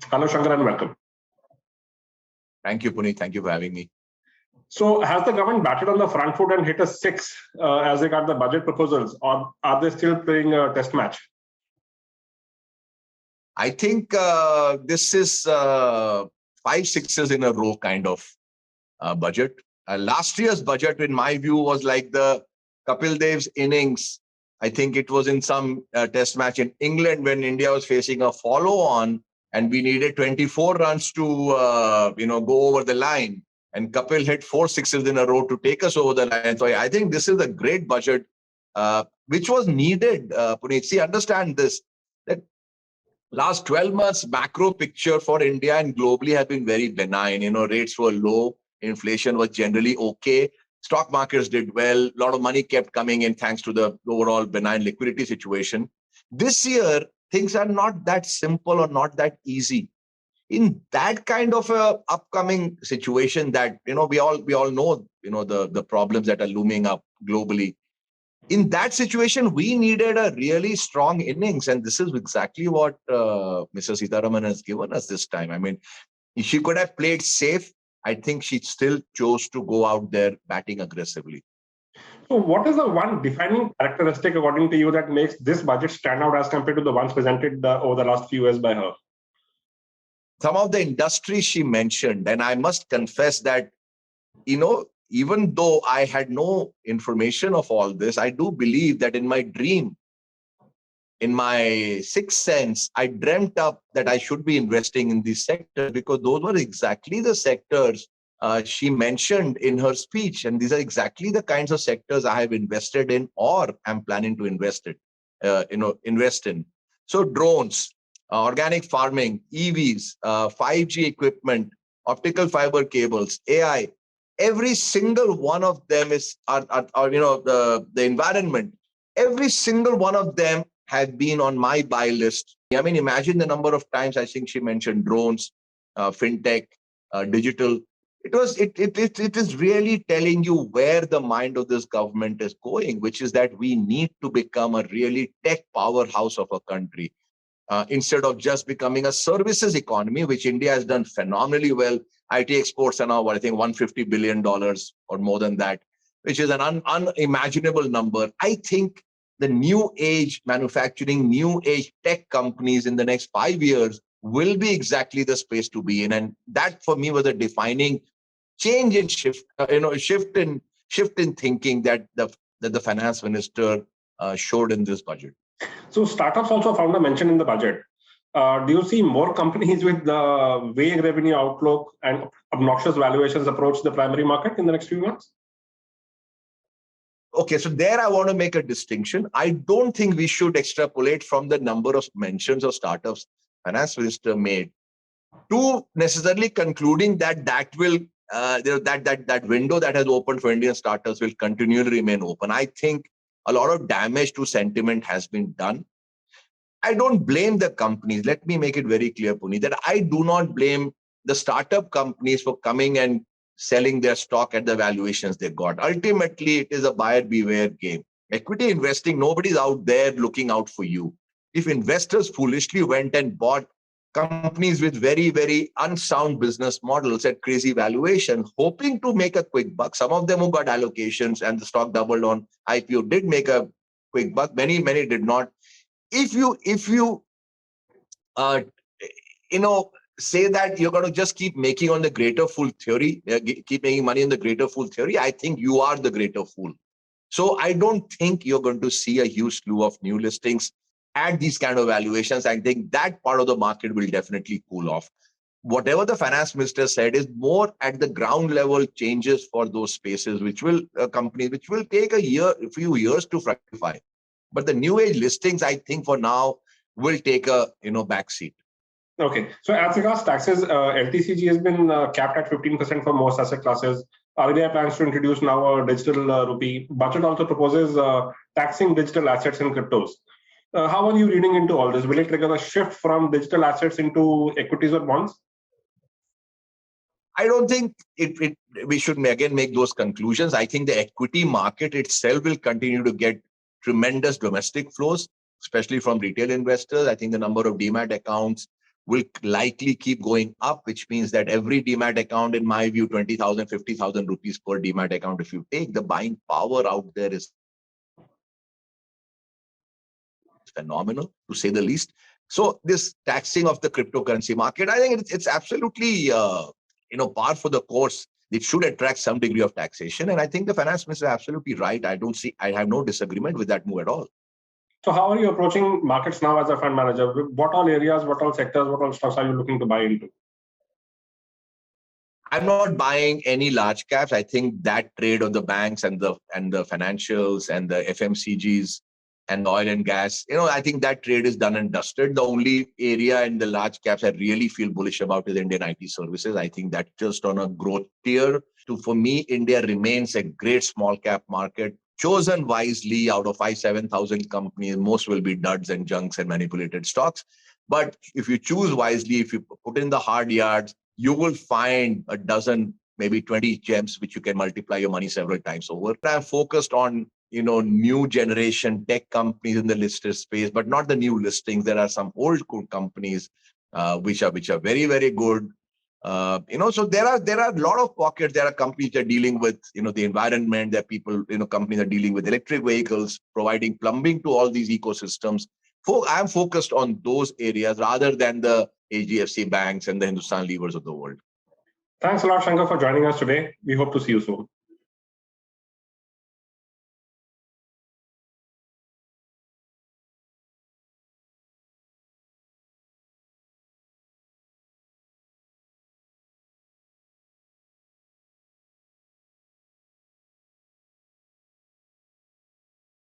Hello, Shankar, and welcome. Thank you, Puneet. Thank you for having me. So, has the government batted on the front foot and hit a six as they got the budget proposals, or are they still playing a test match? I think this is 5 6s in a row kind of budget. Last year's budget, in my view, was like the Kapil Dev's innings. I think it was in some test match in England when India was facing a follow-on, and we needed 24 runs to go over the line. And Kapil hit 4 6s in a row to take us over the line. So I think this is a great budget, which was needed. Puneet, see, understand this. That last 12 months macro picture for India and globally have been very benign. Rates were low, inflation was generally okay, stock markets did well, a lot of money kept coming in thanks to the overall benign liquidity situation. This year, things are not that simple or not that easy. In that kind of a upcoming situation that, we all know, the problems that are looming up globally. In that situation, we needed a really strong innings, and this is exactly what Mr. Sitaraman has given us this time. I mean, if she could have played safe, I think she still chose to go out there batting aggressively. So, what is the one defining characteristic, according to you, that makes this budget stand out as compared to the ones presented over the last few years by her? Some of the industries she mentioned, and I must confess that, even though I had no information of all this, I do believe that in my dream, in my sixth sense, I dreamt up that I should be investing in these sectors because those were exactly the sectors she mentioned in her speech. And these are exactly the kinds of sectors I have invested in or am planning to invest in. So drones, organic farming, EVs, 5G equipment, optical fiber cables, AI, every single one of them is, the environment, every single one of them have been on my buy list. I mean, imagine the number of times I think she mentioned drones, fintech, digital. It is really telling you where the mind of this government is going, which is that we need to become a really tech powerhouse of a country. Instead of just becoming a services economy, which India has done phenomenally well. IT exports are now, I think, $150 billion or more than that, which is an unimaginable number. I think the new age manufacturing, new age tech companies in the next 5 years will be exactly the space to be in. And that for me was a defining change in shift in thinking that the finance minister showed in this budget. So startups also found a mention in the budget. Do you see more companies with the vague revenue outlook and obnoxious valuations approach the primary market in the next few months? Okay, so there I want to make a distinction. I don't think we should extrapolate from the number of mentions of startups finance minister made to necessarily concluding that will that window that has opened for Indian startups will continually remain open. I think a lot of damage to sentiment has been done. I don't blame the companies. Let me make it very clear, Puni, that I do not blame the startup companies for coming and selling their stock at the valuations they got. Ultimately, it is a buyer beware game. Equity investing, nobody's out there looking out for you. If investors foolishly went and bought companies with very, very unsound business models at crazy valuation, hoping to make a quick buck, some of them who got allocations and the stock doubled on IPO did make a quick buck. Many did not. If you say that you're going to just keep making on the greater fool theory, keep making money on the greater fool theory, I think you are the greater fool. So I don't think you're going to see a huge slew of new listings at these kind of valuations. I think that part of the market will definitely cool off. Whatever the finance minister said is more at the ground level changes for those spaces, which will companies, which will take a few years to fructify. But the new age listings, I think for now, will take a backseat. Okay. So as regards taxes, LTCG has been capped at 15% for most asset classes. RBI plans to introduce now a digital rupee. Budget also proposes taxing digital assets and cryptos. How are you reading into all this? Will it trigger a shift from digital assets into equities or bonds? I don't think we should again make those conclusions. I think the equity market itself will continue to get tremendous domestic flows, especially from retail investors. I think the number of demat accounts will likely keep going up, which means that every demat account, in my view, 20,000, 50,000 rupees per demat account, if you take, the buying power out there is phenomenal, to say the least. So this taxing of the cryptocurrency market, I think it's absolutely par for the course. It should attract some degree of taxation, and I think the finance minister is absolutely right. I have no disagreement with that move at all. So how are you approaching markets now as a fund manager? What all areas, what all sectors, what all stocks are you looking to buy into? I'm not buying any large caps. I think that trade of the banks and the financials and the FMCGs and the oil and gas, I think that trade is done and dusted. The only area in the large caps I really feel bullish about is Indian IT services. I think that's just on a growth tier. For me, India remains a great small cap market, chosen wisely. Out of 7,000 companies, most will be duds and junks and manipulated stocks. But if you choose wisely, if you put in the hard yards, you will find a dozen, maybe 20 gems, which you can multiply your money several times over. I'm focused on, new generation tech companies in the listed space, but not the new listings. There are some old companies which are very, very good. So there are a lot of pockets. There are companies that are dealing with, the environment. There are people, companies that are dealing with electric vehicles, providing plumbing to all these ecosystems. I'm focused on those areas rather than the HDFC banks and the Hindustan Levers of the world. Thanks a lot, Shankar, for joining us today. We hope to see you soon.